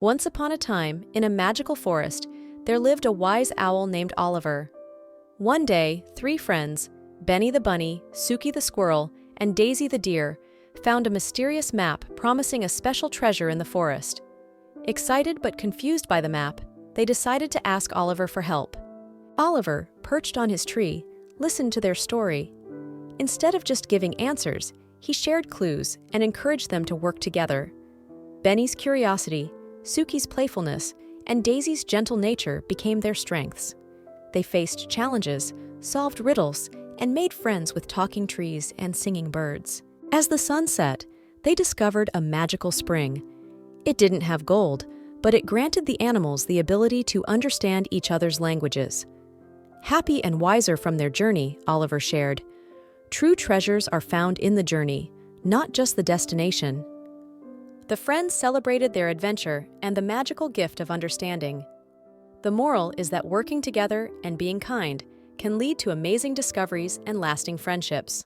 Once upon a time, in a magical forest, there lived a wise owl named Oliver. One day, three friends, Benny the bunny, Suki the squirrel, and Daisy the deer, found a mysterious map promising a special treasure in the forest. Excited but confused by the map, they decided to ask Oliver for help. Oliver, perched on his tree, listened to their story. Instead of just giving answers, he shared clues and encouraged them to work together. Benny's curiosity, Suki's playfulness, and Daisy's gentle nature became their strengths. They faced challenges, solved riddles, and made friends with talking trees and singing birds. As the sun set, they discovered a magical spring. It didn't have gold, but it granted the animals the ability to understand each other's languages. Happy and wiser from their journey, Oliver shared, "True treasures are found in the journey, not just the destination." The friends celebrated their adventure and the magical gift of understanding. The moral is that working together and being kind can lead to amazing discoveries and lasting friendships.